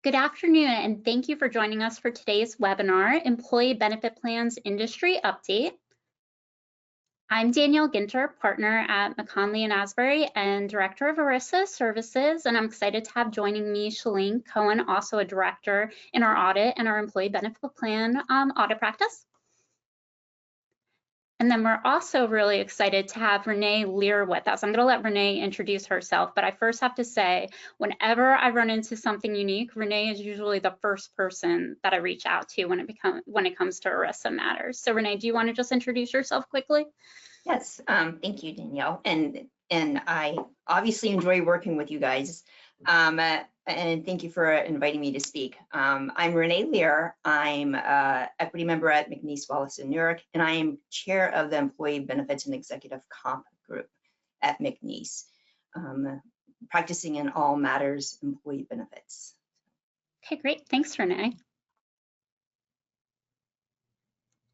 Good afternoon, and thank you for joining us for today's webinar, Employee Benefit Plans Industry Update. I'm Danielle Ginter, partner at McKonly Asbury and Director of ERISA Services, and I'm excited to have joining me Shalane Cohen, also a Director in our audit and our Employee Benefit Plan audit practice. And then we're also really excited to have Renee Lear with us. I'm going to let Renee introduce herself, but I first have to say, whenever I run into something unique, Renee is usually the first person that I reach out to when it comes to ERISA matters. So Renee, do you want to just introduce yourself quickly? Yes, thank you, Danielle. And I obviously enjoy working with you guys. And thank you for inviting me to speak. I'm Renee Lear. I'm an equity member at McKonly Wallace in New York, and I am chair of the Employee Benefits and Executive Comp Group at McKonly, practicing in all matters employee benefits. Okay, great. Thanks, Renee.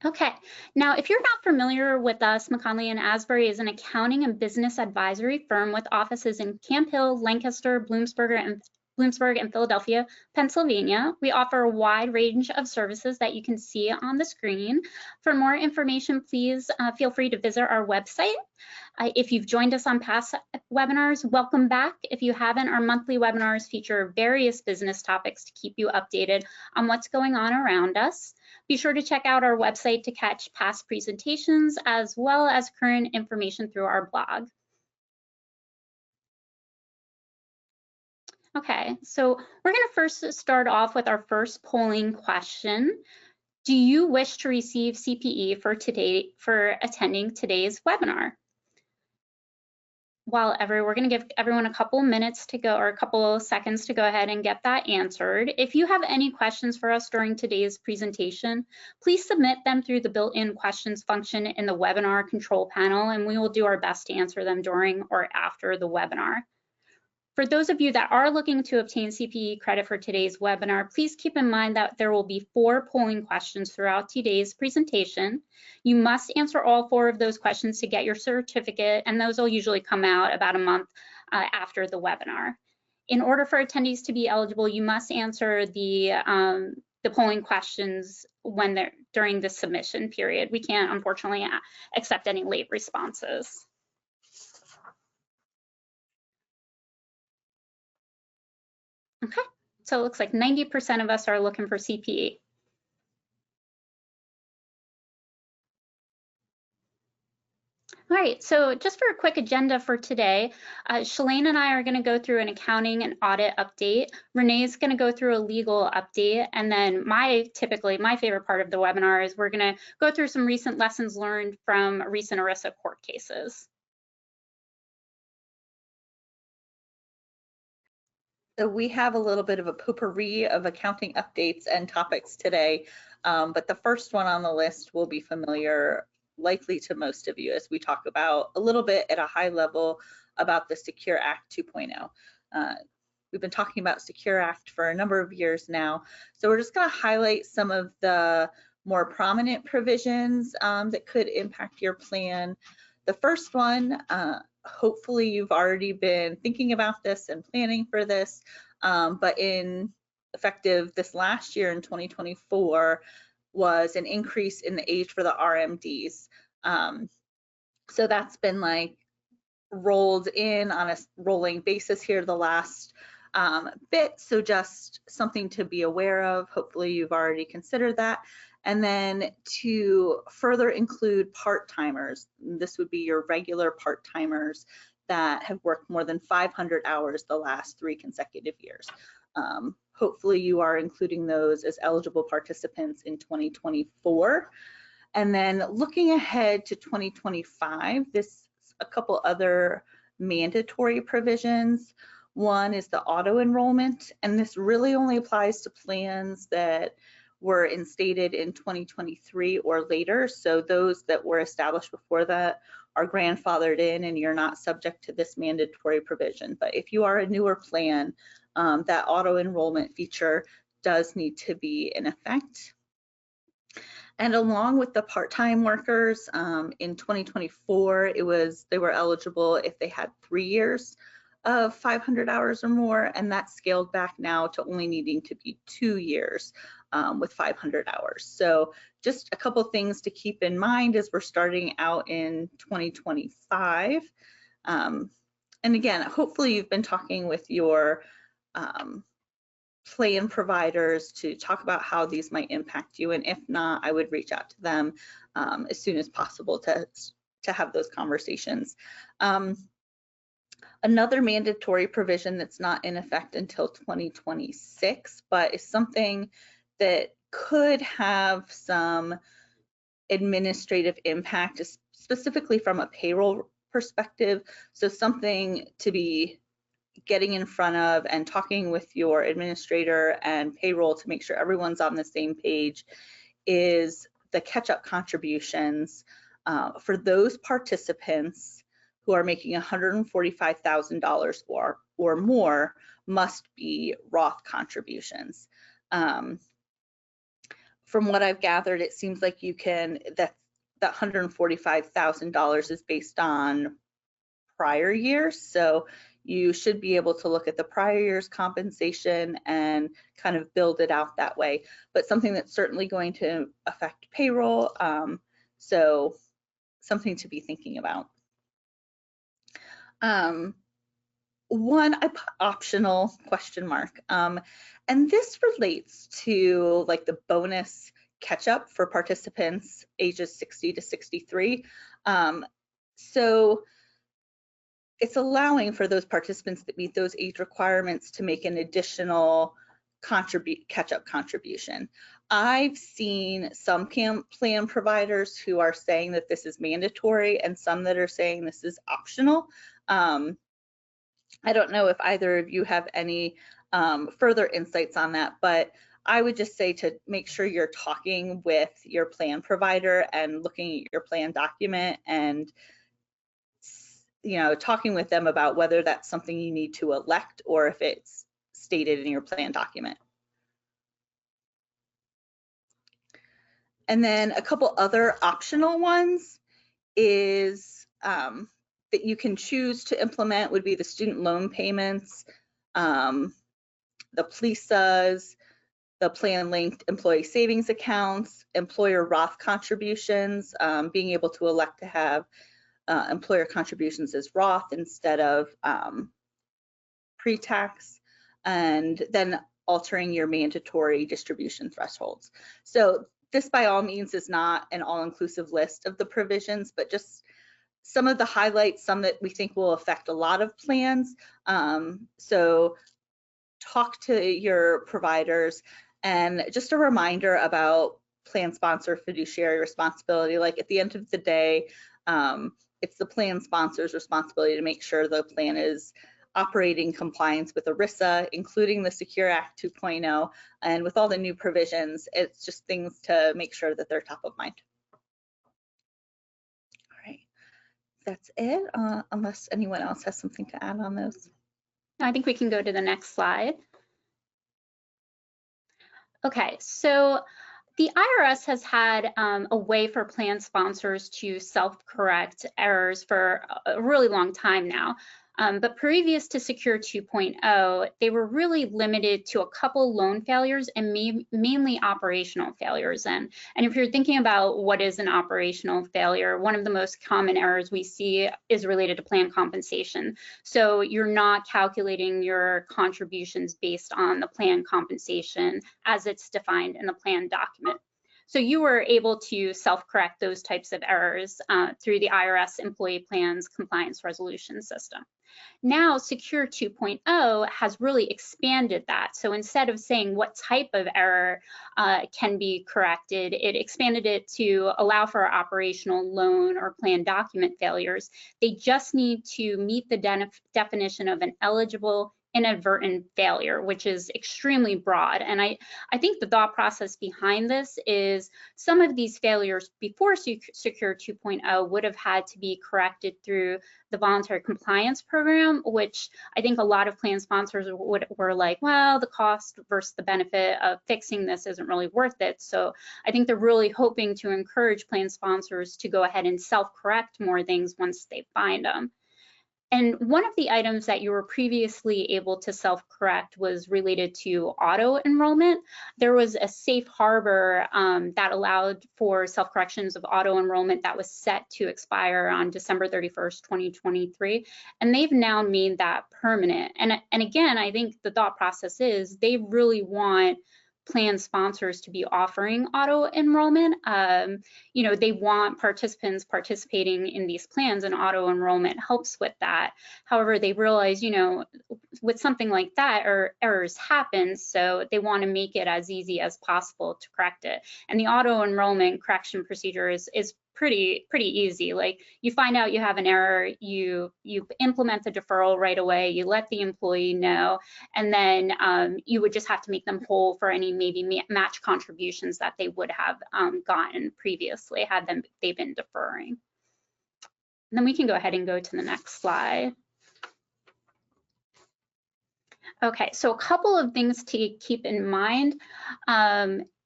Okay, now if you're not familiar with us, McKonly Asbury is an accounting and business advisory firm with offices in Camp Hill, Lancaster, Bloomsburg, and Philadelphia, Pennsylvania. We offer a wide range of services that you can see on the screen. For more information, please feel free to visit our website. If you've joined us on past webinars, welcome back. If you haven't, our monthly webinars feature various business topics to keep you updated on what's going on around us. Be sure to check out our website to catch past presentations as well as current information through our blog. Okay, so we're going to first start off with our first polling question. Do you wish to receive CPE for attending today's webinar? We're going to give everyone a couple minutes to go, or a couple of seconds to go ahead and get that answered. If you have any questions for us during today's presentation, please submit them through the built-in questions function in the webinar control panel, and we will do our best to answer them during or after the webinar. For those of you that are looking to obtain CPE credit for today's webinar, please keep in mind that there will be 4 polling questions throughout today's presentation. You must answer all 4 of those questions to get your certificate, and those will usually come out about a month after the webinar. In order for attendees to be eligible, you must answer the polling questions during the submission period. We can't, unfortunately, accept any late responses. Okay, so it looks like 90% of us are looking for CPE. All right, so just for a quick agenda for today, Shalane and I are going to go through an accounting and audit update. Renee is going to go through a legal update, and then typically my favorite part of the webinar is we're going to go through some recent lessons learned from recent ERISA court cases. So we have a little bit of a potpourri of accounting updates and topics today, but the first one on the list will be familiar likely to most of you as we talk about a little bit at a high level about the Secure Act 2.0. We've been talking about Secure Act for a number of years now, so we're just going to highlight some of the more prominent provisions that could impact your plan. The first one, hopefully you've already been thinking about this and planning for this, but effective this last year in 2024 was an increase in the age for the RMDs. So that's been like rolled in on a rolling basis here the last bit, so just something to be aware of. Hopefully you've already considered that. And then to further include part-timers, this would be your regular part-timers that have worked more than 500 hours the last 3 consecutive years. Hopefully you are including those as eligible participants in 2024. And then looking ahead to 2025, a couple other mandatory provisions. One is the auto enrollment, and this really only applies to plans that were instated in 2023 or later. So those that were established before that are grandfathered in and you're not subject to this mandatory provision. But if you are a newer plan, that auto enrollment feature does need to be in effect. And along with the part-time workers, in 2024, they were eligible if they had 3 years of 500 hours or more, and that's scaled back now to only needing to be 2 years with 500 hours. So just a couple things to keep in mind as we're starting out in 2025. And again, hopefully you've been talking with your plan providers to talk about how these might impact you, and if not, I would reach out to them as soon as possible to have those conversations. Another mandatory provision that's not in effect until 2026, but is something that could have some administrative impact, specifically from a payroll perspective. So something to be getting in front of and talking with your administrator and payroll to make sure everyone's on the same page is the catch-up contributions for those participants who are making $145,000 or more must be Roth contributions. From what I've gathered, it seems like you can, that $145,000 is based on prior years. So you should be able to look at the prior year's compensation and kind of build it out that way. But something that's certainly going to affect payroll. So something to be thinking about. One, I put optional question mark. And this relates to like the bonus catch up for participants ages 60 to 63. So it's allowing for those participants that meet those age requirements to make an additional catch-up contribution. I've seen some plan providers who are saying that this is mandatory and some that are saying this is optional. I don't know if either of you have any further insights on that, but I would just say to make sure you're talking with your plan provider and looking at your plan document and talking with them about whether that's something you need to elect or if it's stated in your plan document. And then a couple other optional ones is that you can choose to implement would be the student loan payments, the PLISAs, the plan linked employee savings accounts, employer Roth contributions, being able to elect to have employer contributions as Roth instead of pre-tax, and then altering your mandatory distribution thresholds. So this by all means is not an all-inclusive list of the provisions, but just some of the highlights, some that we think will affect a lot of plans. So talk to your providers, and just a reminder about plan sponsor fiduciary responsibility. Like at the end of the day, it's the plan sponsor's responsibility to make sure the plan is operating compliance with ERISA, including the Secure Act 2.0, and with all the new provisions, it's just things to make sure that they're top of mind. All right, that's it, unless anyone else has something to add on those. I think we can go to the next slide. Okay, so the IRS has had a way for plan sponsors to self-correct errors for a really long time now. But previous to Secure 2.0, they were really limited to a couple loan failures and mainly operational failures. And if you're thinking about what is an operational failure, one of the most common errors we see is related to plan compensation. So you're not calculating your contributions based on the plan compensation as it's defined in the plan document. So you were able to self-correct those types of errors through the IRS Employee Plans Compliance Resolution System. Now, Secure 2.0 has really expanded that. So instead of saying what type of error can be corrected, it expanded it to allow for operational loan or plan document failures. They just need to meet the definition of an eligible inadvertent failure, which is extremely broad. And I think the thought process behind this is some of these failures before Secure 2.0 would have had to be corrected through the voluntary compliance program, which I think a lot of plan sponsors were like, well, the cost versus the benefit of fixing this isn't really worth it. So I think they're really hoping to encourage plan sponsors to go ahead and self-correct more things once they find them. And one of the items that you were previously able to self-correct was related to auto enrollment. There was a safe harbor that allowed for self-corrections of auto enrollment that was set to expire on December 31st, 2023. And they've now made that permanent. And again, I think the thought process is they really want plan sponsors to be offering auto enrollment. You know, they want participants participating in these plans, and auto enrollment helps with that. However, they realize, you know, with something like that, errors happen, so they want to make it as easy as possible to correct it. And the auto enrollment correction procedure is pretty easy. Like, you find out you have an error, you implement the deferral right away, you let the employee know, and then you would just have to make them whole for any maybe match contributions that they would have gotten previously had they've been deferring. And then we can go ahead and go to the next slide. Okay, so a couple of things to keep in mind.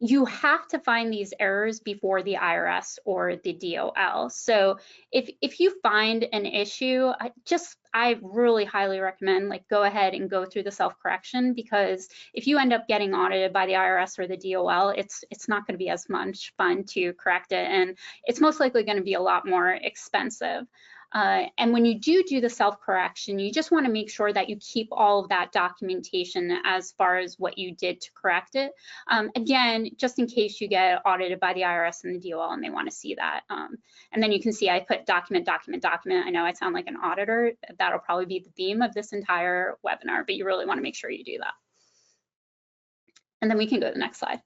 You have to find these errors before the IRS or the DOL. So if you find an issue, I really highly recommend, like, go ahead and go through the self-correction, because if you end up getting audited by the IRS or the DOL, it's not going to be as much fun to correct it, and it's most likely going to be a lot more expensive. And when you do the self-correction, you just want to make sure that you keep all of that documentation as far as what you did to correct it. Again, just in case you get audited by the IRS and the DOL and they want to see that. And then you can see I put document, document, document. I know I sound like an auditor. That'll probably be the theme of this entire webinar, but you really want to make sure you do that. And then we can go to the next slide.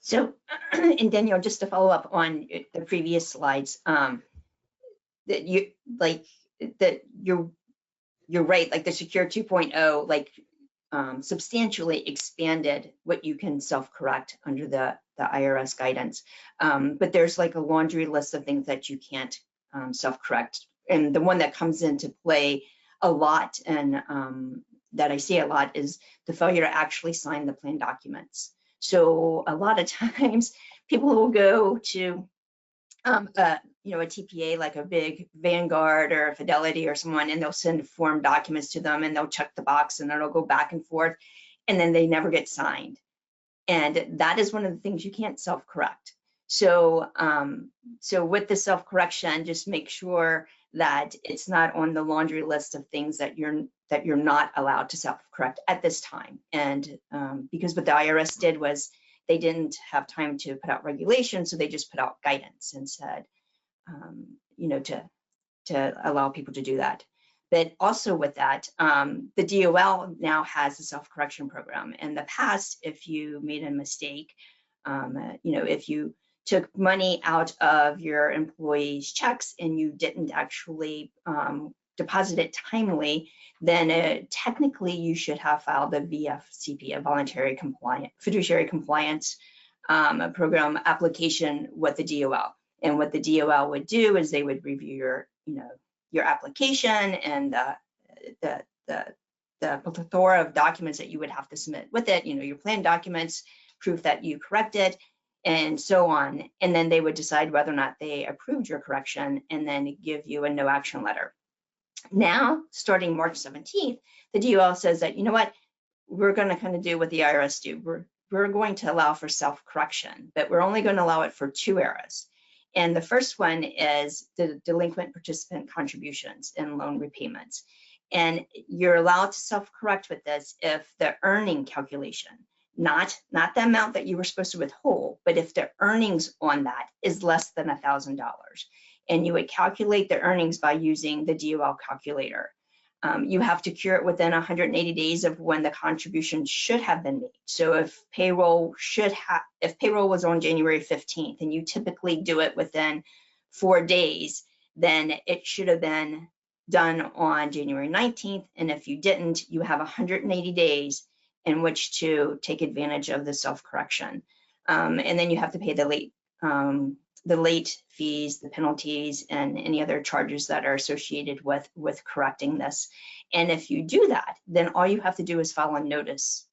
So, and Danielle, just to follow up on the previous slides, that you're right, like the Secure 2.0, like substantially expanded what you can self-correct under the IRS guidance. But there's like a laundry list of things that you can't self-correct. And the one that comes into play a lot, and that I see a lot, is the failure to actually sign the plan documents. So a lot of times people will go to a TPA, like a big Vanguard or a Fidelity or someone, and they'll send form documents to them, and they'll check the box, and it'll go back and forth, and then they never get signed. And that is one of the things you can't self-correct. So so with the self-correction, just make sure that it's not on the laundry list of things that you're not allowed to self-correct at this time. And because what the IRS did was they didn't have time to put out regulations, so they just put out guidance and said, to allow people to do that. But also with that, the DOL now has a self-correction program. In the past, if you made a mistake, if you took money out of your employees' checks and you didn't actually deposit it timely, then technically you should have filed a VFCP, a voluntary fiduciary compliance program application with the DOL. And what the DOL would do is they would review your application and the plethora of documents that you would have to submit with it, your plan documents, proof that you corrected, and so on. And then they would decide whether or not they approved your correction and then give you a no action letter. Now, starting March 17th, the DOL says that, you know what, we're going to kind of do what the IRS do. We're going to allow for self-correction, but we're only going to allow it for 2 errors. And the first one is the delinquent participant contributions and loan repayments. And you're allowed to self-correct with this if the earning calculation, not the amount that you were supposed to withhold, but if the earnings on that is less than $1,000. And you would calculate the earnings by using the DOL calculator. You have to cure it within 180 days of when the contribution should have been made. So if payroll was on January 15th and you typically do it within 4 days, then it should have been done on January 19th. And if you didn't, you have 180 days in which to take advantage of the self-correction. And then you have to pay the late fees, the penalties, and any other charges that are associated with correcting this. And if you do that, then all you have to do is file a notice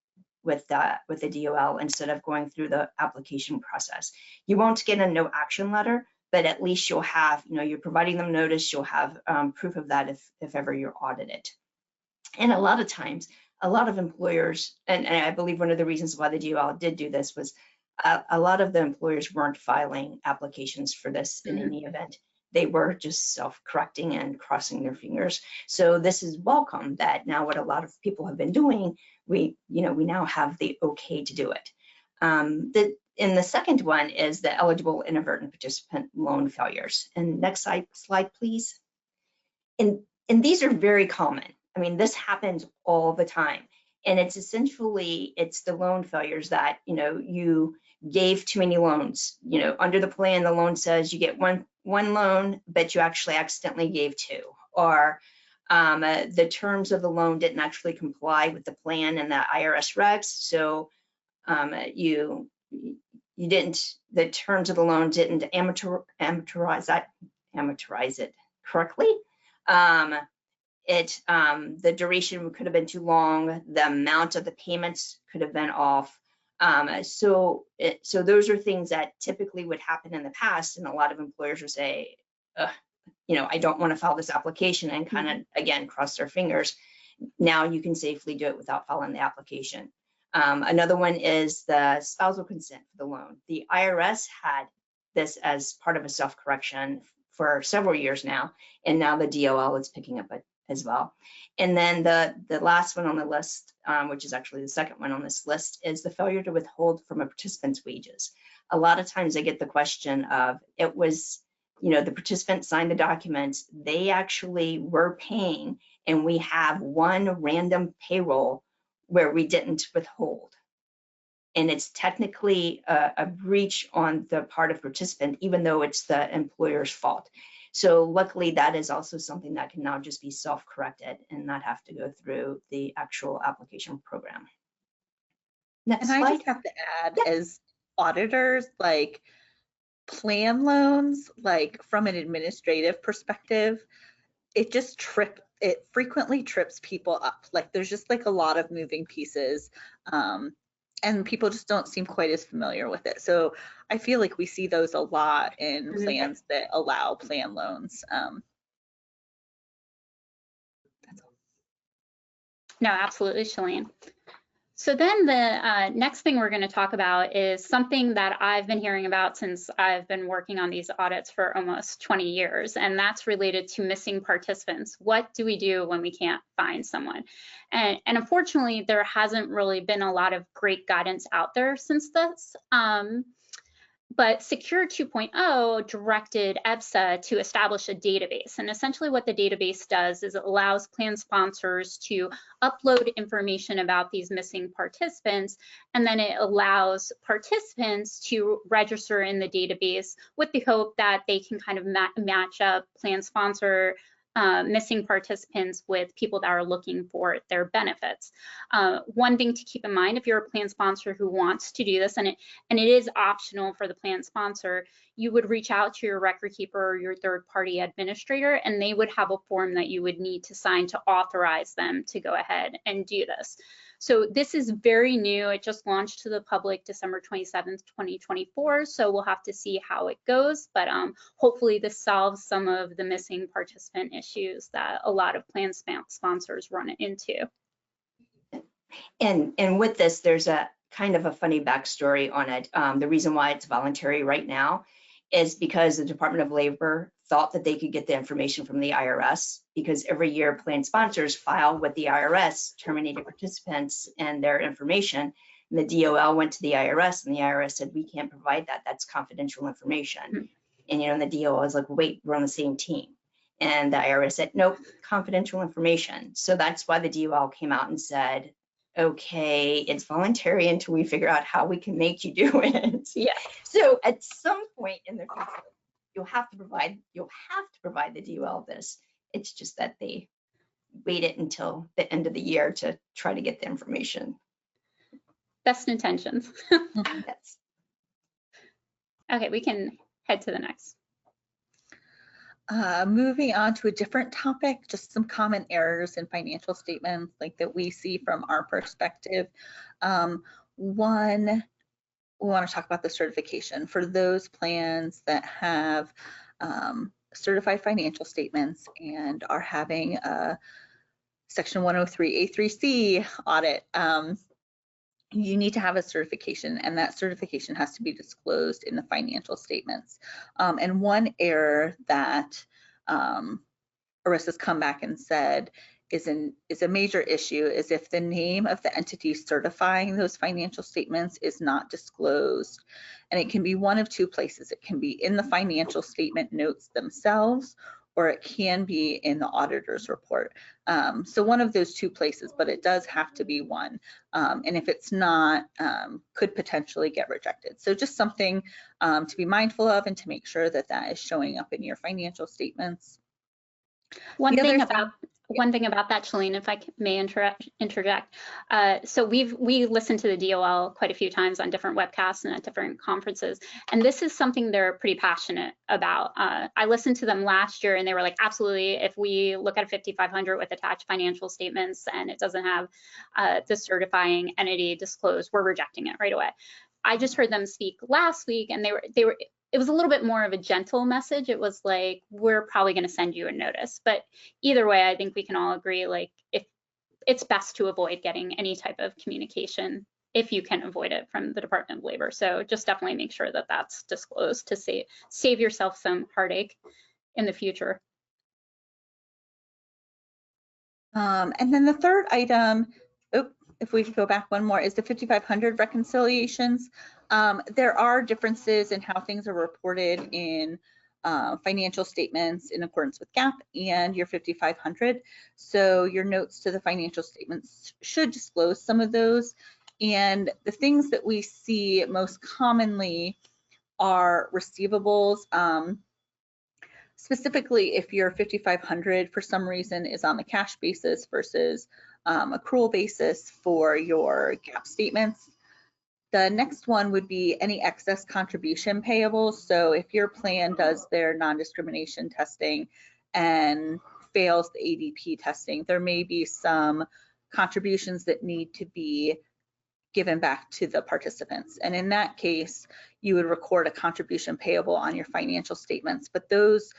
with the DOL instead of going through the application process. You won't get a no action letter, but at least you'll have, you're providing them notice, you'll have proof of that if ever you're audited. And a lot of times, a lot of employers, and I believe one of the reasons why the DOL did do this was a lot of the employers weren't filing applications for this in any event. They were just self-correcting and crossing their fingers. So this is welcome that now what a lot of people have been doing, we now have the okay to do it. And the second one is the eligible inadvertent participant loan failures. And next slide, please. And these are very common. I mean, this happens all the time. And it's essentially, it's the loan failures that, you gave too many loans. Under the plan, the loan says you get one loan, but you actually accidentally gave two. Or the terms of the loan didn't actually comply with the plan and the IRS regs. So you didn't, the terms of the loan didn't amortize it correctly. The duration could have been too long. The amount of the payments could have been off. So those are things that typically would happen in the past, and a lot of employers would say, I don't want to file this application, and kind of again cross their fingers. Now you can safely do it without filing the application. Another one is the spousal consent for the loan. The IRS had this as part of a self-correction for several years now, and now the DOL is picking up it as well. And then the last one on the list, which is actually the second one on this list, is the failure to withhold from a participant's wages. A lot of times I get the question of, it was, the participant signed the documents, they actually were paying, and we have one random payroll where we didn't withhold. And it's technically a breach on the part of participant, even though it's the employer's fault. So luckily, that is also something that can now just be self-corrected and not have to go through the actual application program. Next slide. I just have to add, as auditors, like plan loans, like from an administrative perspective, it frequently trips people up. Like there's just like a lot of moving pieces. And people just don't seem quite as familiar with it. So I feel like we see those a lot in plans that allow plan loans. That's all. No, absolutely, Shalene. So then the next thing we're going to talk about is something that I've been hearing about since I've been working on these audits for almost 20 years, and that's related to missing participants. What do we do when we can't find someone? And unfortunately, there hasn't really been a lot of great guidance out there since this. But Secure 2.0 directed EBSA to establish a database. And essentially what the database does is it allows plan sponsors to upload information about these missing participants, and then it allows participants to register in the database with the hope that they can kind of match up plan sponsor missing participants with people that are looking for their benefits. One thing to keep in mind, if you're a plan sponsor who wants to do this, and it is optional for the plan sponsor, you would reach out to your record keeper or your third-party administrator, and they would have a form that you would need to sign to authorize them to go ahead and do this. So this is very new. It just launched to the public December 27th, 2024. So we'll have to see how it goes, but hopefully this solves some of the missing participant issues that a lot of plan sponsors run into. And with this, there's a kind of a funny backstory on it. The reason why it's voluntary right now is because the Department of Labor thought that they could get the information from the IRS, because every year plan sponsors file with the IRS terminated participants and their information. And the DOL went to the IRS, and the IRS said, we can't provide that. That's confidential information. And and the DOL was like, wait, we're on the same team. And the IRS said, nope, confidential information. So that's why the DOL came out and said, okay, it's voluntary until we figure out how we can make you do it. Yeah. So at some point in the future, you'll have to provide the DOL this. It's just that they waited until the end of the year to try to get the information. Best intentions. Yes. Okay, we can head to the next. Moving on to a different topic, just some common errors in financial statements like that we see from our perspective. One we want to talk about the certification. For those plans that have certified financial statements and are having a Section 103A3C audit, you need to have a certification, and that certification has to be disclosed in the financial statements. And one error that ERISA's come back and said is a major issue is if the name of the entity certifying those financial statements is not disclosed. And it can be one of two places. It can be in the financial statement notes themselves, or it can be in the auditor's report. So one of those two places, but it does have to be one. And if it's not, could potentially get rejected. So just something to be mindful of and to make sure that that is showing up in your financial statements. One thing about that, Shalene, if I may interject. So we listened to the DOL quite a few times on different webcasts and at different conferences, and this is something they're pretty passionate about. I listened to them last year, and they were like, absolutely, if we look at a 5500 with attached financial statements and it doesn't have the certifying entity disclosed, we're rejecting it right away. I just heard them speak last week, and they were. It was a little bit more of a gentle message. It was like, we're probably going to send you a notice. But either way, I think we can all agree, like, if it's best to avoid getting any type of communication if you can avoid it from the Department of Labor. So just definitely make sure that that's disclosed to save yourself some heartache in the future. And then the third item, if we could go back one more, is the 5500 reconciliations. There are differences in how things are reported in financial statements in accordance with GAAP and your 5500. So your notes to the financial statements should disclose some of those. And the things that we see most commonly are receivables. Specifically, if your 5500 for some reason is on the cash basis versus accrual basis for your GAAP statements. The next one would be any excess contribution payables. So if your plan does their non-discrimination testing and fails the ADP testing, there may be some contributions that need to be given back to the participants. And in that case, you would record a contribution payable on your financial statements, but those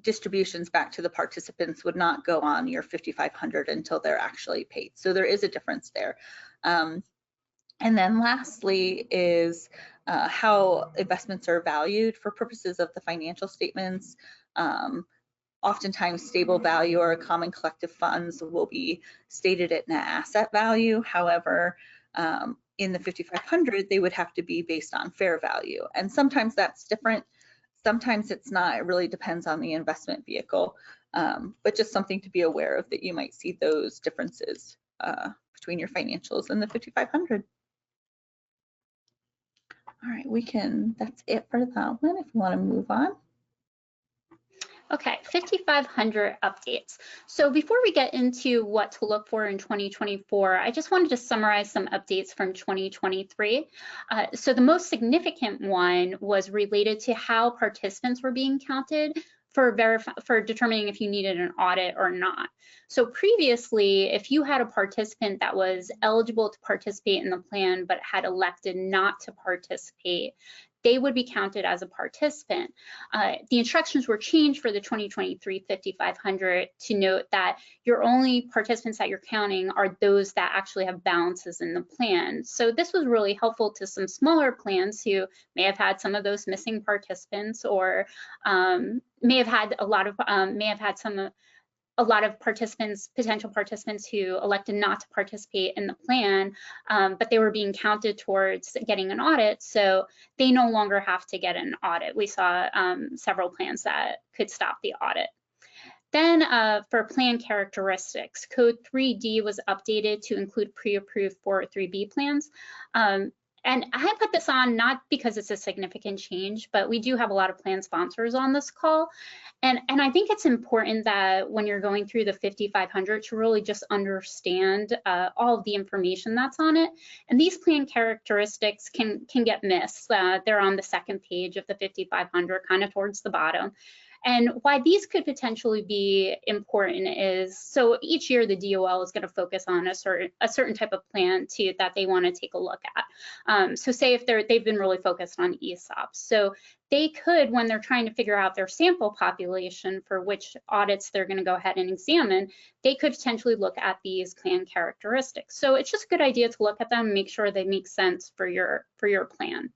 distributions back to the participants would not go on your 5500 until they're actually paid. So there is a difference there. And then lastly is how investments are valued for purposes of the financial statements. Oftentimes stable value or common collective funds will be stated at net asset value. However, in the 5500, they would have to be based on fair value. And sometimes that's different. Sometimes it's not. It really depends on the investment vehicle, but just something to be aware of, that you might see those differences between your financials and the 5500. All right, that's it for that one if you want to move on. Okay, 5500 updates. So before we get into what to look for in 2024, I just wanted to summarize some updates from 2023. So the most significant one was related to how participants were being counted for determining if you needed an audit or not. So previously, if you had a participant that was eligible to participate in the plan but had elected not to participate, they would be counted as a participant. The instructions were changed for the 2023 5500 to note that your only participants that you're counting are those that actually have balances in the plan. So this was really helpful to some smaller plans who may have had some of those missing participants, or may have had a lot of participants, potential participants who elected not to participate in the plan, but they were being counted towards getting an audit, so they no longer have to get an audit. We saw several plans that could stop the audit. Then for plan characteristics, Code 3D was updated to include pre-approved 403B plans. And I put this on not because it's a significant change, but we do have a lot of plan sponsors on this call. And I think it's important that when you're going through the 5500 to really just understand all of the information that's on it. And these plan characteristics can get missed. They're on the second page of the 5500, kind of towards the bottom. And why these could potentially be important is, so each year the DOL is going to focus on a certain type of plan that they want to take a look at. So say if they've been really focused on ESOPs, so they could, when they're trying to figure out their sample population for which audits they're going to go ahead and examine, they could potentially look at these plan characteristics. So it's just a good idea to look at them, make sure they make sense for your plan.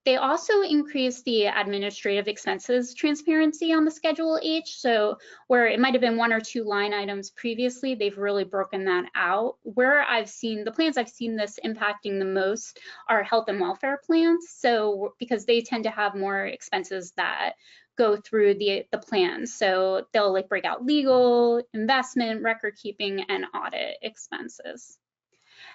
They also increased the administrative expenses transparency on the Schedule H. So where it might have been 1 or 2 line items previously, they've really broken that out. Where I've seen, the plans I've seen this impacting the most are health and welfare plans. So because they tend to have more expenses that go through the plans. So they'll like break out legal, investment, record keeping, and audit expenses.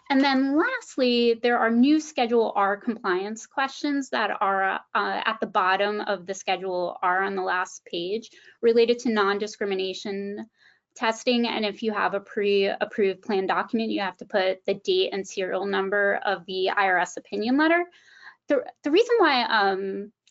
And then lastly, there are new Schedule R compliance questions that are at the bottom of the Schedule R on the last page related to non-discrimination testing. And if you have a pre-approved plan document, you have to put the date and serial number of the IRS opinion letter. The reason why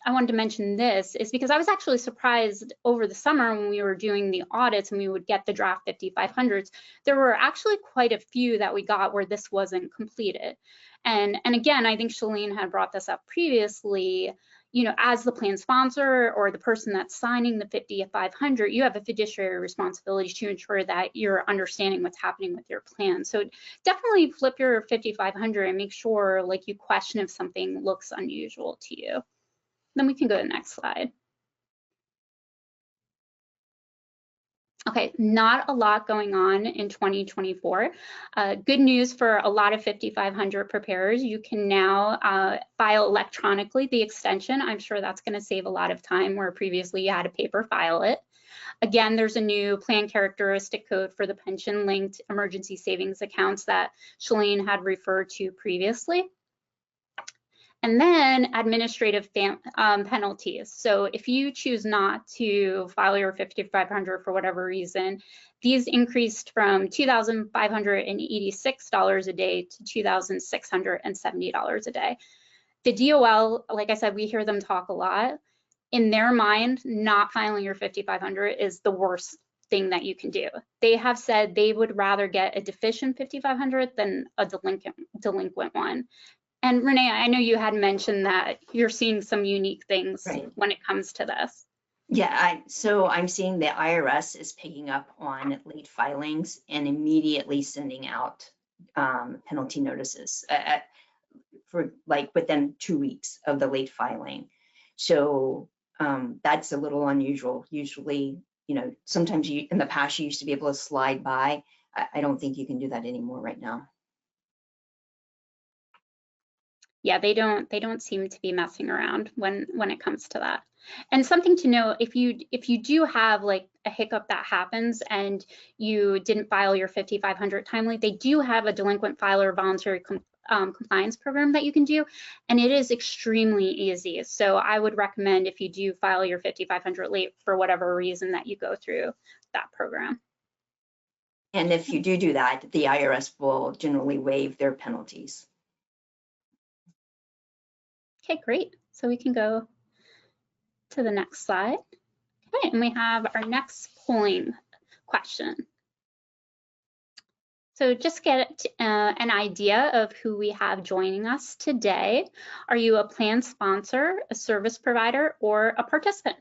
I wanted to mention this is because I was actually surprised over the summer when we were doing the audits and we would get the draft 5500s. There were actually quite a few that we got where this wasn't completed. And again, I think Shalene had brought this up previously, you know, as the plan sponsor or the person that's signing the 5500, you have a fiduciary responsibility to ensure that you're understanding what's happening with your plan. So definitely flip your 5500 and make sure like you question if something looks unusual to you. Then we can go to the next slide. Okay, not a lot going on in 2024. Good news for a lot of 5500 preparers. You can now file electronically the extension. I'm sure that's going to save a lot of time where previously you had to paper file it. Again, there's a new plan characteristic code for the pension-linked emergency savings accounts that Shalene had referred to previously. And then administrative penalties. So if you choose not to file your 5500 for whatever reason, these increased from $2,586 a day to $2,670 a day. The DOL, like I said, we hear them talk a lot. In their mind, not filing your 5500 is the worst thing that you can do. They have said they would rather get a deficient 5500 than a delinquent one. And Renee, I know you had mentioned that you're seeing some unique things when it comes to this. Yeah, so I'm seeing the IRS is picking up on late filings and immediately sending out penalty notices for like within 2 weeks of the late filing. So that's a little unusual. Usually, you know, sometimes in the past you used to be able to slide by. I don't think you can do that anymore right now. Yeah, they don't seem to be messing around when it comes to that. And something to know, if you do have like a hiccup that happens and you didn't file your 5500 timely, they do have a delinquent filer voluntary compliance program that you can do, and it is extremely easy. So I would recommend, if you do file your 5500 late for whatever reason, that you go through that program. And if you do that, the IRS will generally waive their penalties. Okay, great. So we can go to the next slide. Okay, and we have our next polling question. So just get an idea of who we have joining us today. Are you a plan sponsor, a service provider, or a participant?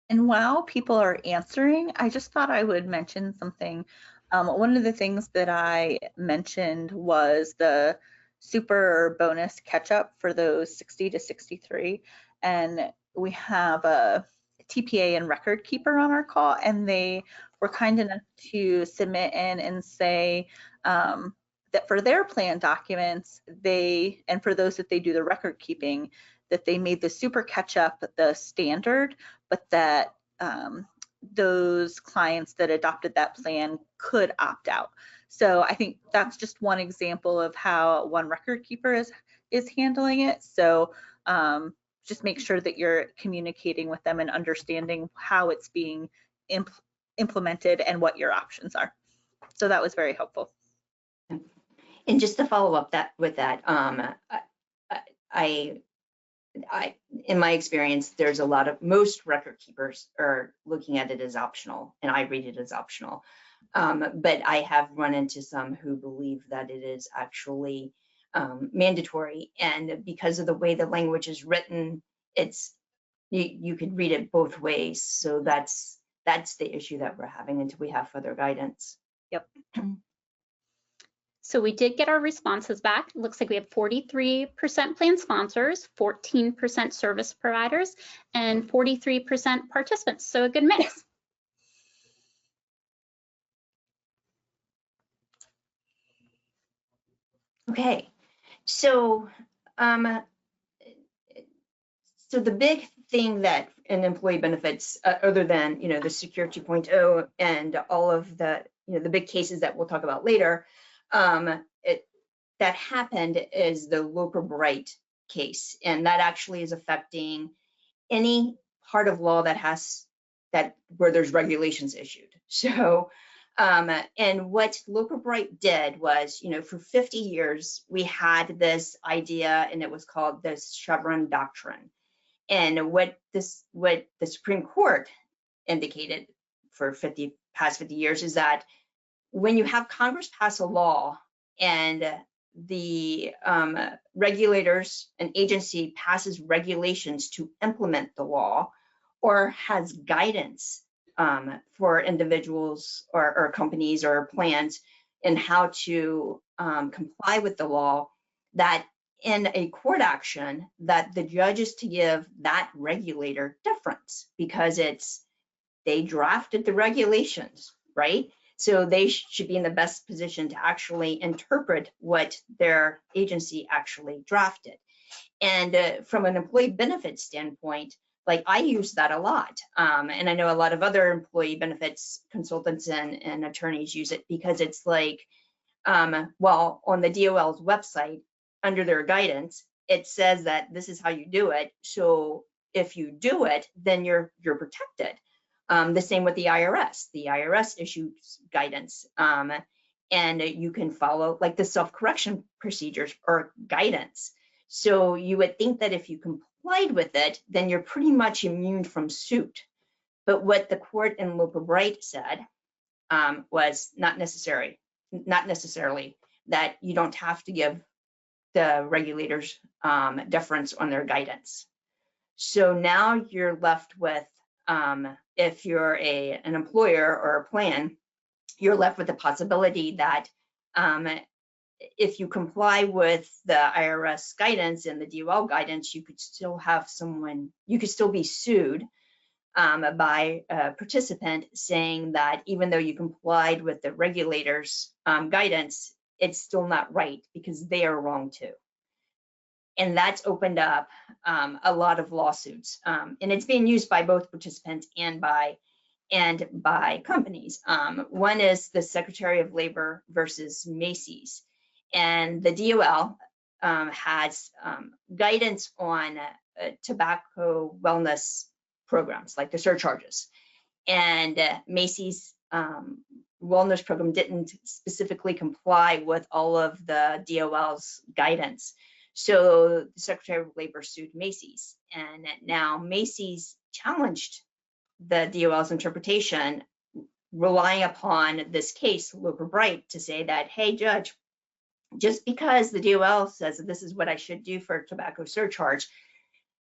And while people are answering, I just thought I would mention something. One of the things that I mentioned was the super bonus catch up for those 60 to 63. And we have a TPA and record keeper on our call, and they were kind enough to submit in and say that for their plan documents, and for those that they do the record keeping, that they made the super catch up the standard, but that those clients that adopted that plan could opt out. So I think that's just one example of how one record keeper is handling it. So just make sure that you're communicating with them and understanding how it's being implemented and what your options are. So that was very helpful. And just to follow up with that, in my experience, there's most record keepers are looking at it as optional, and I read it as optional. But I have run into some who believe that it is actually mandatory, and because of the way the language is written, you could read it both ways. So that's the issue that we're having until we have further guidance. Yep. So we did get our responses back. It looks like we have 43% plan sponsors, 14% service providers, and 43% participants. So a good mix. Okay, so the big thing that in employee benefits, other than the Secure 2.0 and all of the the big cases that we'll talk about later, that happened is the Loper Bright case, and that actually is affecting any part of law where there's regulations issued. So, and what Loper Bright did was, for 50 years, we had this idea, and it was called the Chevron Doctrine. And what the Supreme Court indicated for past 50 years is that when you have Congress pass a law and the regulators, an agency passes regulations to implement the law, or has guidance for individuals or companies or plans in how to comply with the law, that in a court action, that the judge is to give that regulator deference because they drafted the regulations, right? So they should be in the best position to actually interpret what their agency actually drafted. And from an employee benefit standpoint, like I use that a lot. And I know a lot of other employee benefits consultants and attorneys use it because it's like, well, on the DOL's website, under their guidance, it says that this is how you do it. So if you do it, then you're protected. The same with the IRS. The IRS issues guidance, and you can follow like the self-correction procedures or guidance. So you would think that if you complied with it, then you're pretty much immune from suit. But what the court in Loper Bright said was not necessarily that you don't have to give the regulators deference on their guidance. So now you're left with, if you're an employer or a plan, you're left with the possibility that if you comply with the IRS guidance and the DOL guidance, you could still be sued by a participant saying that even though you complied with the regulators' guidance, it's still not right because they are wrong too. And that's opened up a lot of lawsuits. And it's being used by both participants and by companies. One is the Secretary of Labor versus Macy's. And the DOL has guidance on tobacco wellness programs, like the surcharges. And Macy's wellness program didn't specifically comply with all of the DOL's guidance. So the Secretary of Labor sued Macy's, and now Macy's challenged the DOL's interpretation, relying upon this case, Loper Bright, to say that, hey, judge, just because the DOL says that this is what I should do for a tobacco surcharge,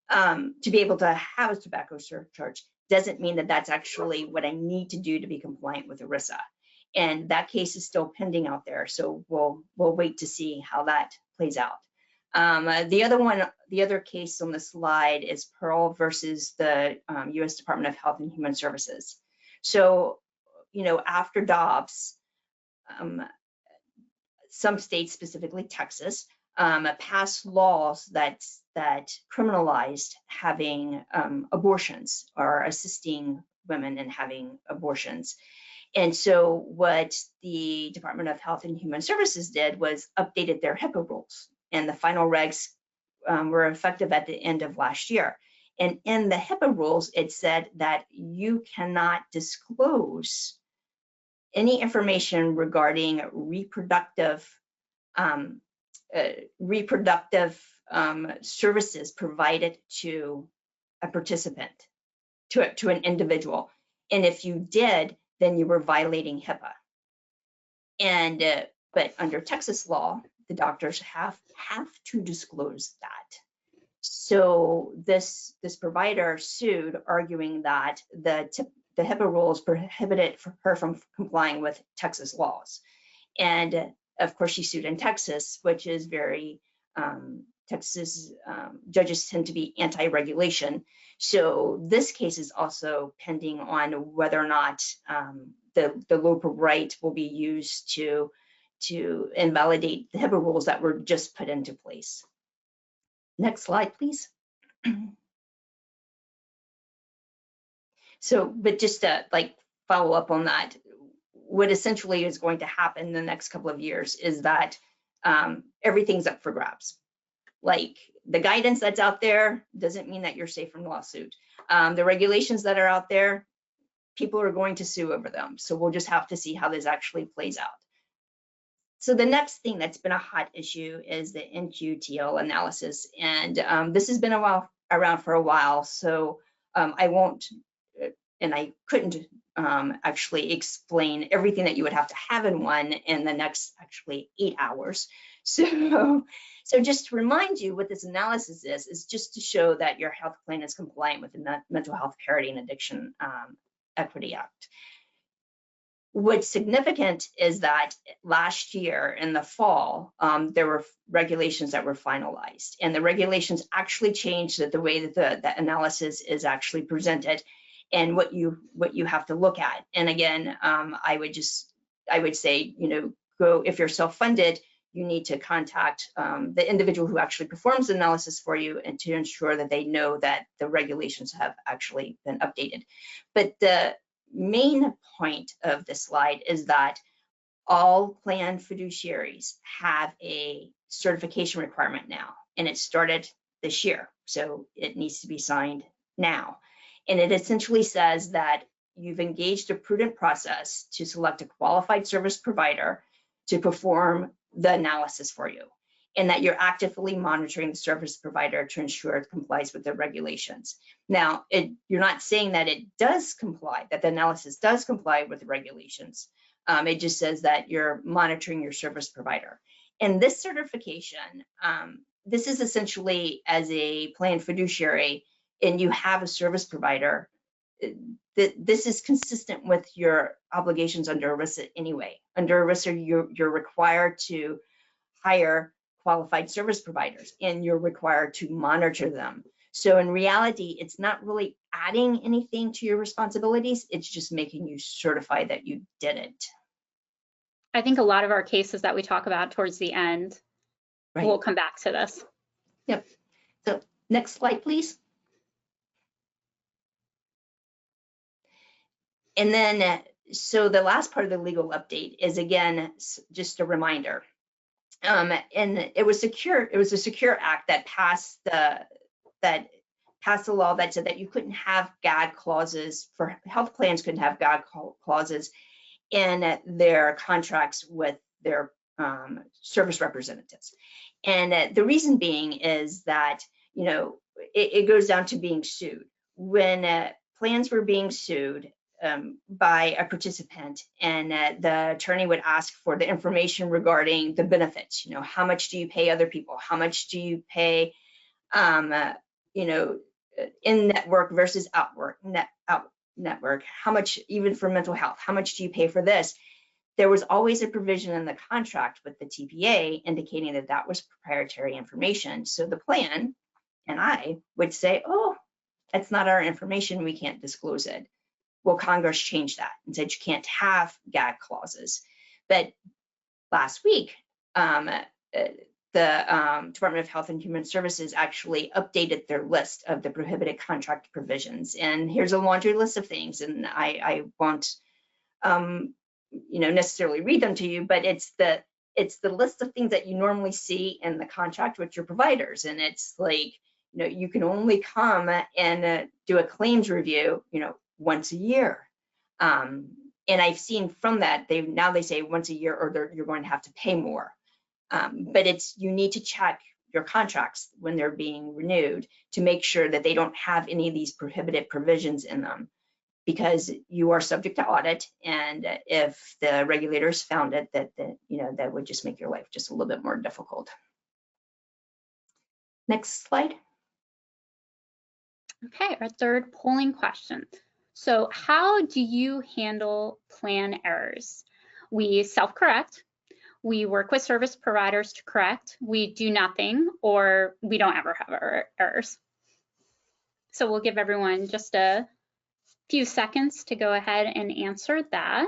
to be able to have a tobacco surcharge, doesn't mean that that's actually what I need to do to be compliant with ERISA. And that case is still pending out there, so we'll wait to see how that plays out. The other case on the slide is Pearl versus the U.S. Department of Health and Human Services. So, after Dobbs, some states, specifically Texas, passed laws that criminalized having abortions or assisting women in having abortions. And so what the Department of Health and Human Services did was updated their HIPAA rules. And the final regs were effective at the end of last year. And in the HIPAA rules, it said that you cannot disclose any information regarding reproductive services provided to a participant, to an individual. And if you did, then you were violating HIPAA. And but under Texas law, the doctors have to disclose that. So this provider sued, arguing that the HIPAA rules prohibited her from complying with Texas laws. And of course, she sued in Texas, which is very, Texas judges tend to be anti-regulation. So this case is also pending on whether or not the local right will be used to invalidate the HIPAA rules that were just put into place. Next slide, please. So, but just to like follow up on that, what essentially is going to happen in the next couple of years is that everything's up for grabs. Like the guidance that's out there doesn't mean that you're safe from lawsuit. The regulations that are out there, people are going to sue over them. So we'll just have to see how this actually plays out. So the next thing that's been a hot issue is the NQTL analysis. And this has been around for a while. So I won't, and I couldn't actually explain everything that you would have to have in one in the next actually 8 hours. So just to remind you what this analysis is just to show that your health plan is compliant with the Mental Health Parity and Addiction Equity Act. What's significant is that last year in the fall, there were regulations that were finalized, and the regulations actually changed the way that the analysis is actually presented and what you have to look at. And again, I would say, go, if you're self-funded, you need to contact the individual who actually performs the analysis for you, and to ensure that they know that the regulations have actually been updated. But the main point of this slide is that all plan fiduciaries have a certification requirement now, and it started this year, so it needs to be signed now. And it essentially says that you've engaged a prudent process to select a qualified service provider to perform the analysis for you, and that you're actively monitoring the service provider to ensure it complies with the regulations. Now, you're not saying that it does comply, that the analysis does comply with the regulations. It just says that you're monitoring your service provider. And this certification, this is essentially as a plan fiduciary, and you have a service provider, this is consistent with your obligations under ERISA anyway. Under ERISA, you're required to hire qualified service providers, and you're required to monitor them. So in reality, it's not really adding anything to your responsibilities. It's just making you certify that you did it. I think a lot of our cases that we talk about towards the end, Right. We'll come back to this. Yep. So next slide, please. And then, so the last part of the legal update is, again, just a reminder. And it was a secure act that passed the law that said that you couldn't have gag clauses for health plans, couldn't have gag clauses in their contracts with their service representatives. And the reason being is that, it goes down to being sued. When plans were being sued by a participant, and the attorney would ask for the information regarding the benefits, how much do you pay other people? How much do you pay, in network versus out network? How much, even for mental health, how much do you pay for this? There was always a provision in the contract with the TPA indicating that that was proprietary information. So the plan and I would say, oh, that's not our information, we can't disclose it. Well, Congress changed that and said you can't have gag clauses. But last week, the Department of Health and Human Services actually updated their list of the prohibited contract provisions. And here's a laundry list of things, and I won't necessarily read them to you, but it's the list of things that you normally see in the contract with your providers. And it's like, you can only come and do a claims review, once a year. And I've seen from that, they say once a year, or you're going to have to pay more. But you need to check your contracts when they're being renewed to make sure that they don't have any of these prohibited provisions in them, because you are subject to audit, and if the regulators found it, that that would just make your life just a little bit more difficult. Next slide. Okay, our third polling question. So how do you handle plan errors? We self-correct, we work with service providers to correct, we do nothing, or we don't ever have errors. So we'll give everyone just a few seconds to go ahead and answer that.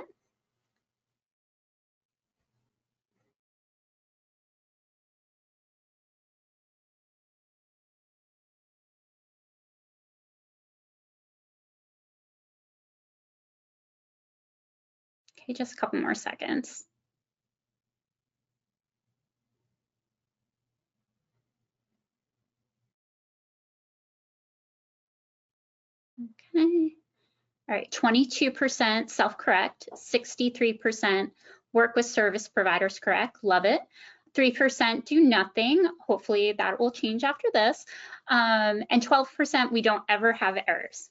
Okay, just a couple more seconds. Okay. All right, 22% self-correct, 63% work with service providers correct, love it. 3% do nothing, hopefully that will change after this. And 12% we don't ever have errors.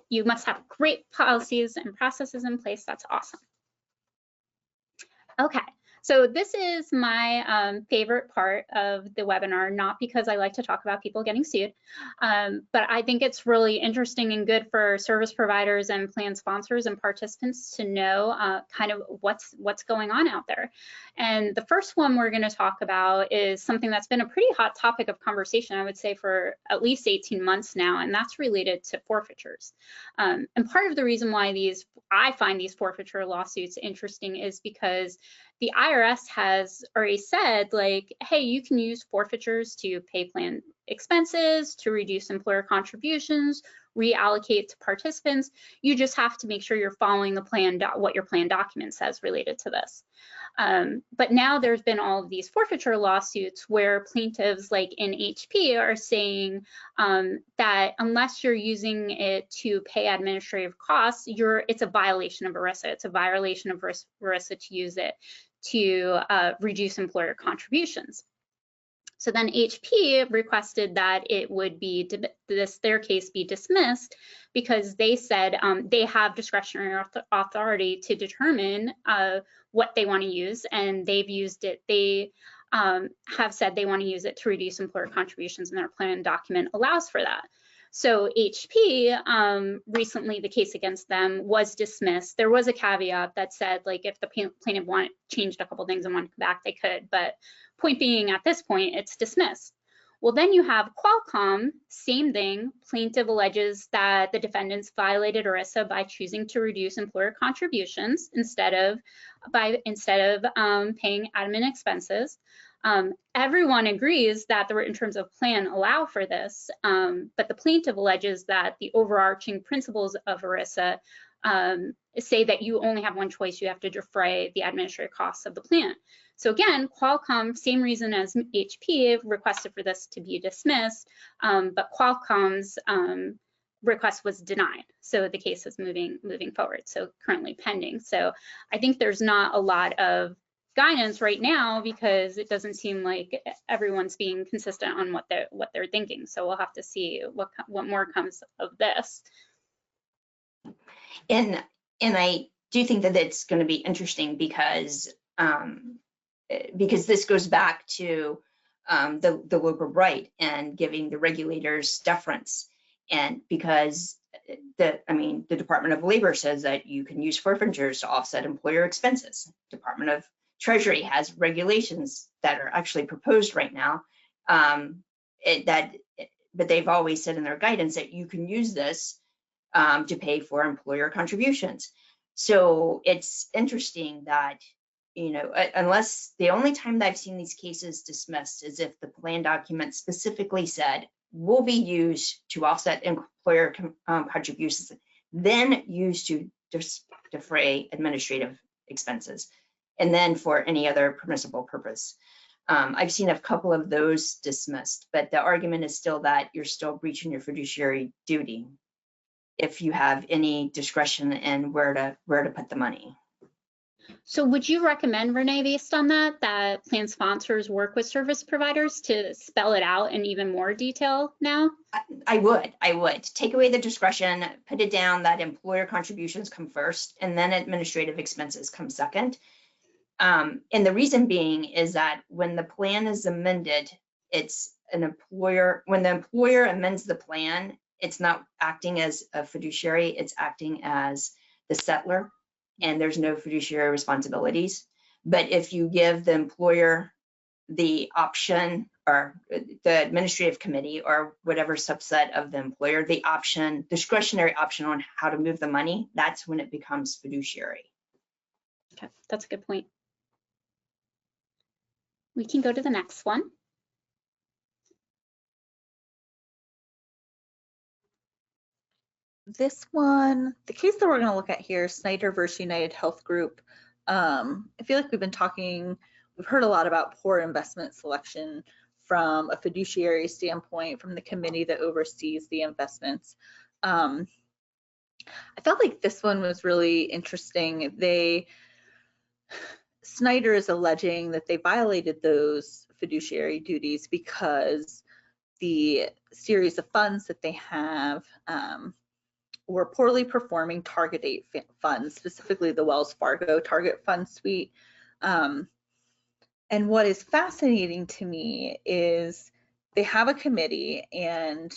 You must have great policies and processes in place, that's awesome. Okay, so this is my favorite part of the webinar, not because I like to talk about people getting sued, but I think it's really interesting and good for service providers and plan sponsors and participants to know kind of what's going on out there. And the first one we're going to talk about is something that's been a pretty hot topic of conversation, I would say, for at least 18 months now, and that's related to forfeitures. And part of the reason why I find these forfeiture lawsuits interesting is because the IRS has already said, like, hey, you can use forfeitures to pay plan expenses, to reduce employer contributions, reallocate to participants. You just have to make sure you're following the plan, what your plan document says related to this. But now there's been all of these forfeiture lawsuits where plaintiffs like in HP are saying that unless you're using it to pay administrative costs, it's a violation of ERISA. It's a violation of ERISA to use it to reduce employer contributions. So then HP requested that it would be their case be dismissed because they said they have discretionary authority to determine what they want to use, and they've used it. They have said they want to use it to reduce employer contributions, and their plan document allows for that. So HP, recently the case against them was dismissed. There was a caveat that said, like, if the plaintiff changed a couple things and wanted to come back, they could. But point being, at this point, it's dismissed. Well, then you have Qualcomm, same thing. Plaintiff alleges that the defendants violated ERISA by choosing to reduce employer contributions instead of paying admin expenses. Everyone agrees that the written terms of plan allow for this, but the plaintiff alleges that the overarching principles of ERISA say that you only have one choice. You have to defray the administrative costs of the plan. So again, Qualcomm, same reason as HP, requested for this to be dismissed, but Qualcomm's request was denied. So the case is moving forward, so currently pending. So I think there's not a lot of guidance right now because it doesn't seem like everyone's being consistent on what they're thinking. So we'll have to see what more comes of this. And I do think that it's going to be interesting because this goes back to the local right and giving the regulators deference, and because the Department of Labor says that you can use forfeitures to offset employer expenses. Department of Treasury has regulations that are actually proposed right now, but they've always said in their guidance that you can use this to pay for employer contributions. So it's interesting that, unless the only time that I've seen these cases dismissed is if the plan document specifically said will be used to offset employer contributions, then used to defray administrative expenses, and then for any other permissible purpose. I've seen a couple of those dismissed, but the argument is still that you're still breaching your fiduciary duty if you have any discretion in where to put the money. So would you recommend, Renee, based on that plan sponsors work with service providers to spell it out in even more detail now? I would. Take away the discretion, put it down that employer contributions come first and then administrative expenses come second. And the reason being is that when the plan is amended, it's an employer, when the employer amends the plan, it's not acting as a fiduciary, it's acting as the settler, and there's no fiduciary responsibilities. But if you give the employer the option, or the administrative committee or whatever subset of the employer, the option, discretionary option on how to move the money, that's when it becomes fiduciary. Okay, that's a good point. We can go to the next one. This one, the case that we're going to look at here, Snyder versus United Health Group. I feel like we've heard a lot about poor investment selection from a fiduciary standpoint, from the committee that oversees the investments. I felt like this one was really interesting. Snyder is alleging that they violated those fiduciary duties because the series of funds that they have were poorly performing target date funds, specifically the Wells Fargo target fund suite. And what is fascinating to me is they have a committee, and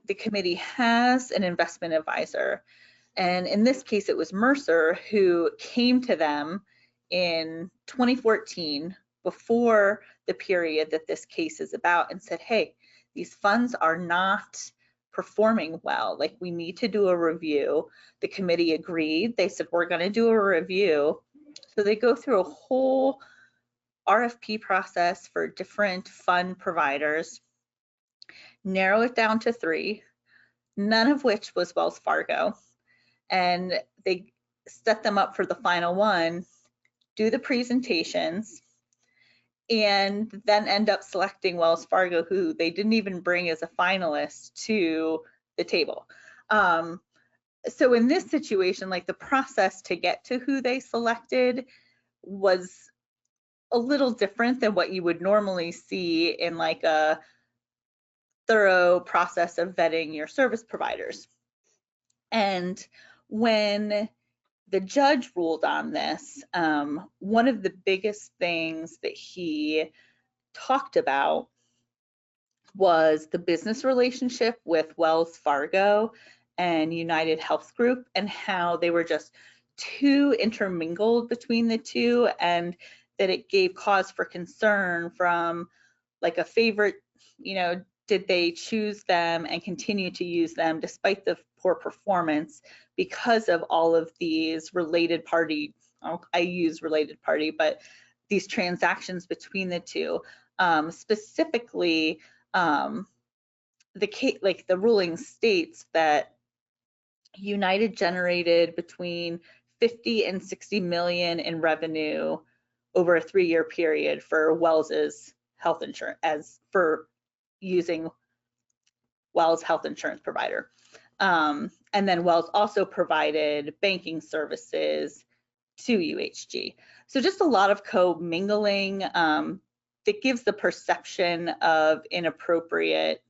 the committee has an investment advisor. And in this case, it was Mercer who came to them in 2014, before the period that this case is about, and said, hey, these funds are not performing well. Like, we need to do a review. The committee agreed. They said, we're going to do a review. So they go through a whole RFP process for different fund providers, narrow it down to 3, none of which was Wells Fargo. And they set them up for the final one, do the presentations, and then end up selecting Wells Fargo, who they didn't even bring as a finalist to the table. So in this situation, like, the process to get to who they selected was a little different than what you would normally see in like a thorough process of vetting your service providers. And when the judge ruled on this, one of the biggest things that he talked about was the business relationship with Wells Fargo and United Health Group, and how they were just too intermingled between the two, and that it gave cause for concern from like a favorite, did they choose them and continue to use them despite the poor performance because of all of these related party, I use related party, but these transactions between the two. Specifically, the case, like, the ruling states that United generated between 50 and 60 million in revenue over a 3-year period for Wells's health insurance, as for using Wells health insurance provider. And then Wells also provided banking services to UHG. So just a lot of co-mingling that gives the perception of inappropriate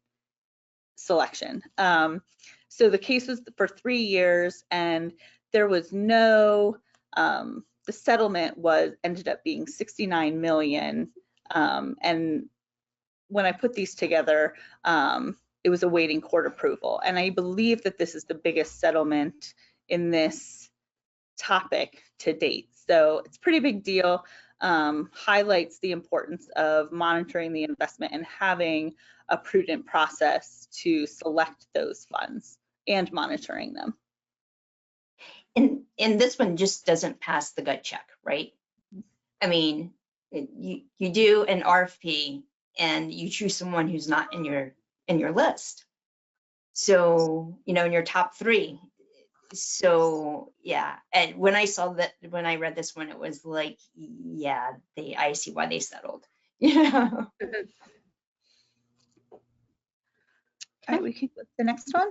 selection. So the case was for 3 years, and there was no, the settlement ended up being 69 million. And when I put these together, it was awaiting court approval. And I believe that this is the biggest settlement in this topic to date. So it's a pretty big deal. Highlights the importance of monitoring the investment and having a prudent process to select those funds and monitoring them. And this one just doesn't pass the gut check, right? I mean, you do an RFP and you choose someone who's not in your list. So, in your top 3. So yeah, and when I read this one, it was like, yeah, I see why they settled. Yeah. All right, we can go to the next one.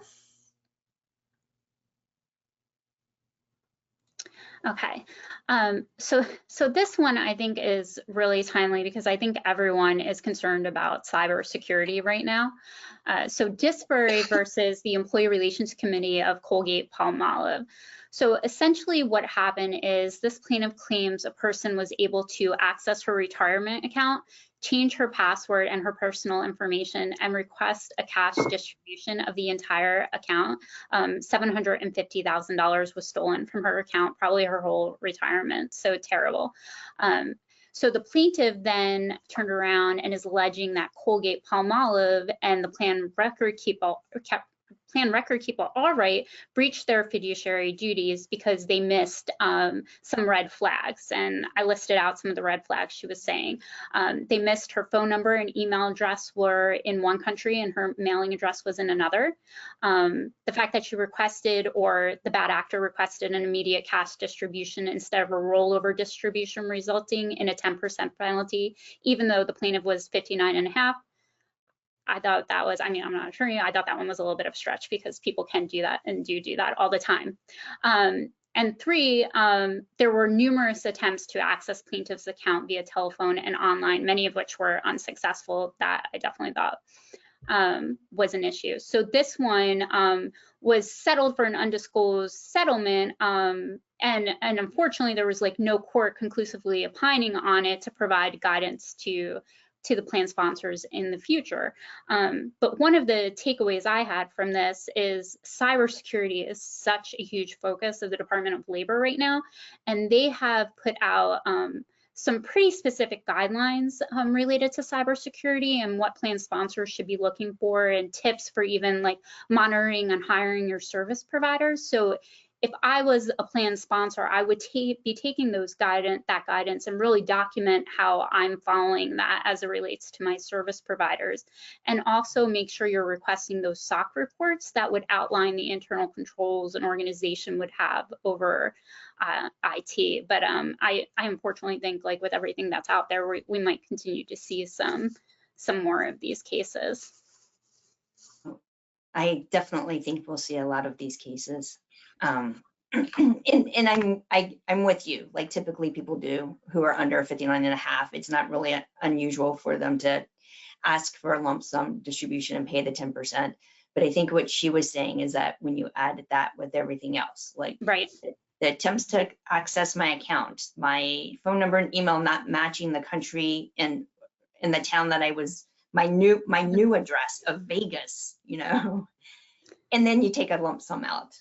Okay, so this one I think is really timely because I think everyone is concerned about cybersecurity right now. So Disbury versus the Employee Relations Committee of Colgate-Palmolive. So essentially what happened is this plaintiff claims a person was able to access her retirement account, change her password and her personal information, and request a cash distribution of the entire account. $750,000 was stolen from her account, probably her whole retirement. So terrible. So the plaintiff then turned around and is alleging that Colgate-Palmolive and the plan record keeper Allright breached their fiduciary duties because they missed some red flags. And I listed out some of the red flags she was saying. They missed her phone number and email address were in one country and her mailing address was in another. The fact that she requested, or the bad actor requested, an immediate cash distribution instead of a rollover distribution, resulting in a 10% penalty, even though the plaintiff was 59.5. I thought that was, I mean, I'm not an attorney, I thought that one was a little bit of a stretch because people can do that and do that all the time. And 3, there were numerous attempts to access plaintiff's account via telephone and online, many of which were unsuccessful. That I definitely thought was an issue. So this one was settled for an undisclosed settlement, and unfortunately there was like no court conclusively opining on it to provide guidance to the plan sponsors in the future. But one of the takeaways I had from this is cybersecurity is such a huge focus of the Department of Labor right now, and they have put out some pretty specific guidelines related to cybersecurity and what plan sponsors should be looking for, and tips for even like monitoring and hiring your service providers. So if I was a plan sponsor, I would be taking that guidance and really document how I'm following that as it relates to my service providers. And also make sure you're requesting those SOC reports that would outline the internal controls an organization would have over IT. But I unfortunately think, like with everything that's out there, we might continue to see some more of these cases. I definitely think we'll see a lot of these cases. And I'm with you, like typically people do who are under 59.5. It's not really unusual for them to ask for a lump sum distribution and pay the 10%. But I think what she was saying is that when you add that with everything else, like right, the attempts to access my account, my phone number and email not matching the country and in the town that I was, my new address of Vegas, you know, and then you take a lump sum out.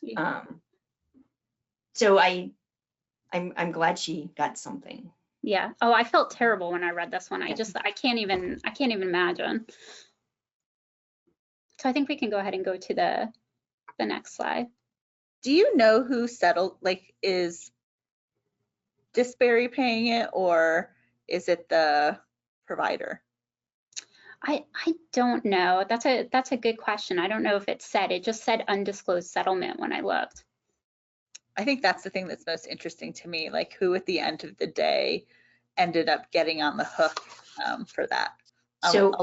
So I'm glad she got something. Yeah. Oh, I felt terrible when I read this one. I can't even imagine. So I think we can go ahead and go to the next slide. Do you know who settled, like is Disbury paying it or is it the provider? I don't know. That's a good question. I don't know if it just said undisclosed settlement when I looked. I think that's the thing that's most interesting to me, like who at the end of the day ended up getting on the hook for that. So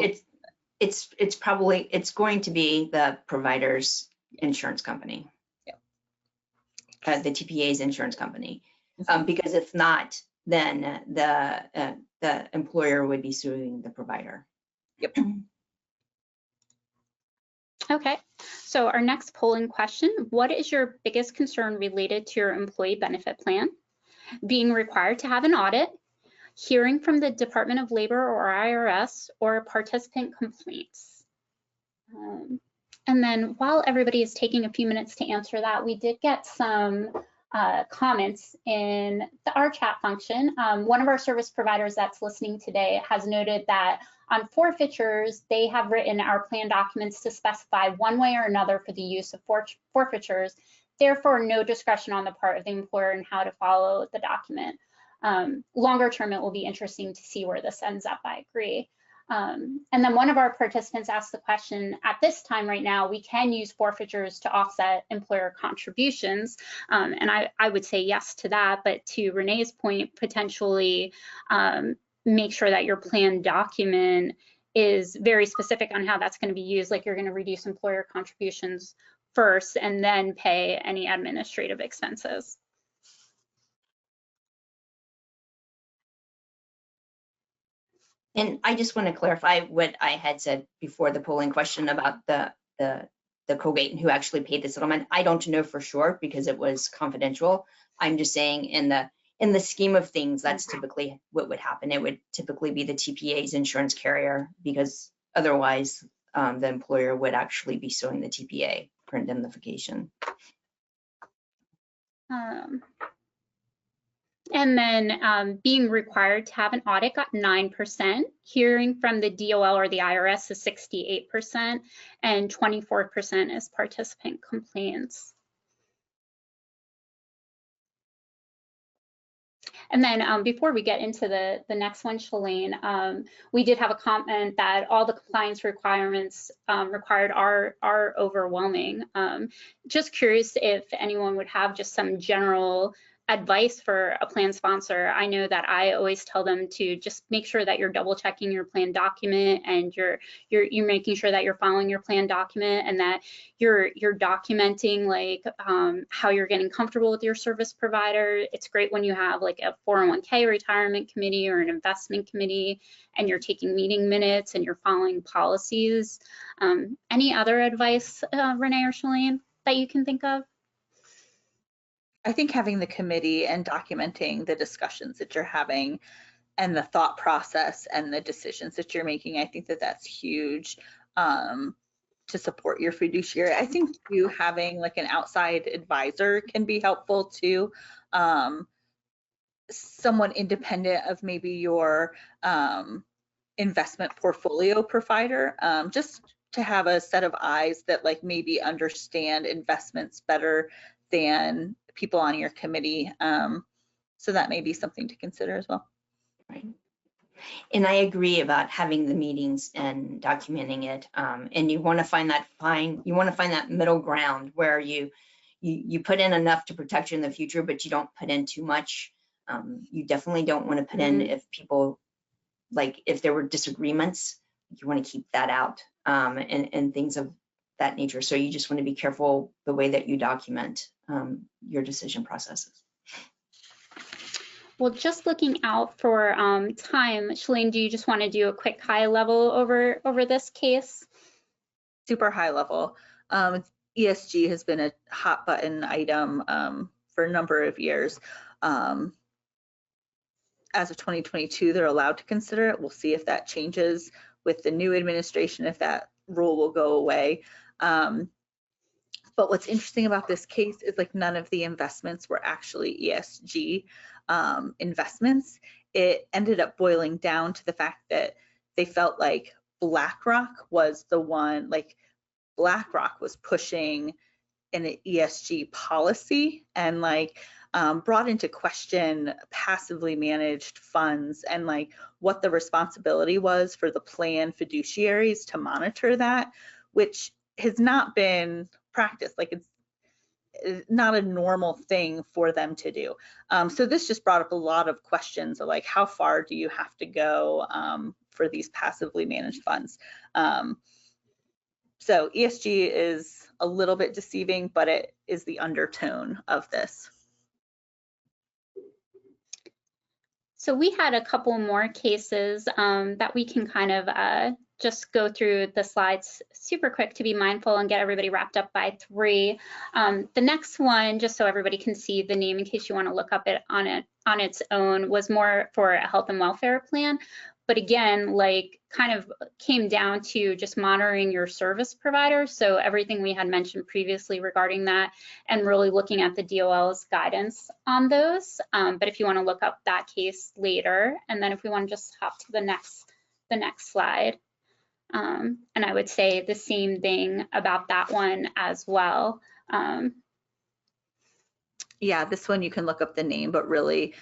it's probably going to be the provider's insurance company. Yeah. The TPA's insurance company. Because if not, then the employer would be suing the provider. Yep. Okay, so our next polling question: what is your biggest concern related to your employee benefit plan? Being required to have an audit, hearing from the Department of Labor or IRS, or participant complaints? And then while everybody is taking a few minutes to answer that, we did get some comments in our chat function. One of our service providers that's listening today has noted that on forfeitures, they have written our plan documents to specify one way or another for the use of forfeitures, therefore no discretion on the part of the employer in how to follow the document. Longer term, it will be interesting to see where this ends up, I agree. And then one of our participants asked the question, at this time right now, we can use forfeitures to offset employer contributions. And I would say yes to that, but to Renee's point, potentially make sure that your plan document is very specific on how that's going to be used, like you're going to reduce employer contributions first and then pay any administrative expenses. And I just want to clarify what I had said before the polling question about the Colgate and who actually paid the settlement. I don't know for sure because it was confidential. I'm just saying in the scheme of things, that's typically what would happen. It would typically be the TPA's insurance carrier, because otherwise the employer would actually be suing the TPA for indemnification. And then being required to have an audit got 9%, hearing from the DOL or the IRS is 68%, and 24% is participant complaints. And then before we get into the next one, Shalane, we did have a comment that all the compliance requirements required are overwhelming. Just curious if anyone would have just some general advice for a plan sponsor. I know that I always tell them to just make sure that you're double checking your plan document and you're making sure that you're following your plan document and that you're documenting like how you're getting comfortable with your service provider. It's great when you have like a 401k retirement committee or an investment committee and you're taking meeting minutes and you're following policies. Any other advice, Renee or Shalane, that you can think of? I think having the committee and documenting the discussions that you're having and the thought process and the decisions that you're making, I think that that's huge to support your fiduciary. I think you having like an outside advisor can be helpful too. Someone independent of maybe your investment portfolio provider, just to have a set of eyes that like maybe understand investments better than people on your committee. So that may be something to consider as well. Right. And I agree about having the meetings and documenting it. And you want to find that middle ground where you put in enough to protect you in the future, but you don't put in too much. You definitely don't want to put in if people, like if there were disagreements, you want to keep that out and things of that nature. So you just want to be careful the way that you document your decision processes. Well, just looking out for time, Shalane, do you just want to do a quick high level over this case? Super high level. ESG has been a hot button item for a number of years. As of 2022, they're allowed to consider it. We'll see if that changes with the new administration, if that rule will go away. But what's interesting about this case is like none of the investments were actually ESG investments. It ended up boiling down to the fact that they felt like BlackRock was the one, like BlackRock was pushing an ESG policy and like brought into question passively managed funds and like what the responsibility was for the plan fiduciaries to monitor that, which has not been practiced. Like it's not a normal thing for them to do. So this just brought up a lot of questions of like, how far do you have to go for these passively managed funds? So ESG is a little bit deceiving, but it is the undertone of this. So we had a couple more cases that we can kind of just go through the slides super quick to be mindful and get everybody wrapped up by 3. The next one, just so everybody can see the name in case you want to look up it on its own, was more for a health and welfare plan. But again, like kind of came down to just monitoring your service provider. So everything we had mentioned previously regarding that and really looking at the DOL's guidance on those. But if you want to look up that case later, and then if we want to just hop to the next slide. And I would say the same thing about that one as well. Yeah, this one you can look up the name, but really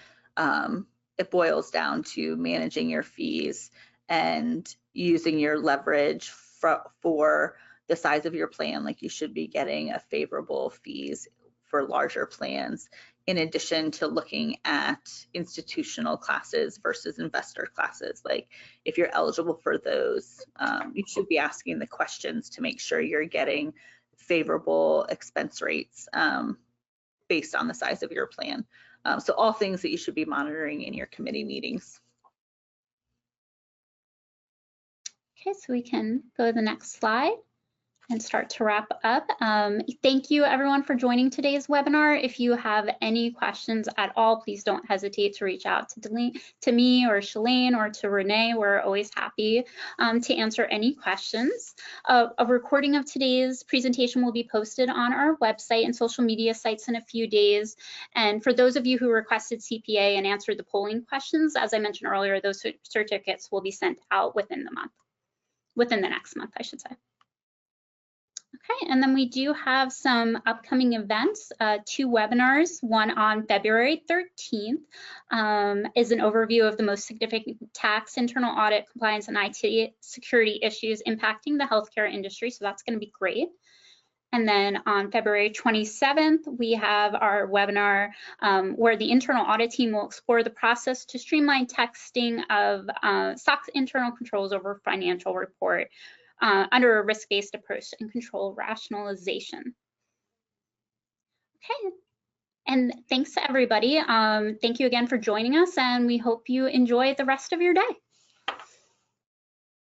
it boils down to managing your fees and using your leverage for the size of your plan. Like you should be getting a favorable fees for larger plans, in addition to looking at institutional classes versus investor classes. Like if you're eligible for those, you should be asking the questions to make sure you're getting favorable expense rates based on the size of your plan. So all things that you should be monitoring in your committee meetings. Okay, so we can go to the next slide and start to wrap up. Thank you everyone for joining today's webinar. If you have any questions at all, please don't hesitate to reach out to me or Shalane or to Renee. We're always happy to answer any questions. A recording of today's presentation will be posted on our website and social media sites in a few days. And for those of you who requested CPA and answered the polling questions, as I mentioned earlier, those certificates will be sent out within the next month, I should say. Okay, and then we do have some upcoming events, 2 webinars. One on February 13th is an overview of the most significant tax, internal audit, compliance, and IT security issues impacting the healthcare industry. So that's going to be great. And then on February 27th, we have our webinar where the internal audit team will explore the process to streamline testing of SOX internal controls over financial report under a risk-based approach and control rationalization. Okay, and thanks to everybody. Thank you again for joining us, and we hope you enjoy the rest of your day.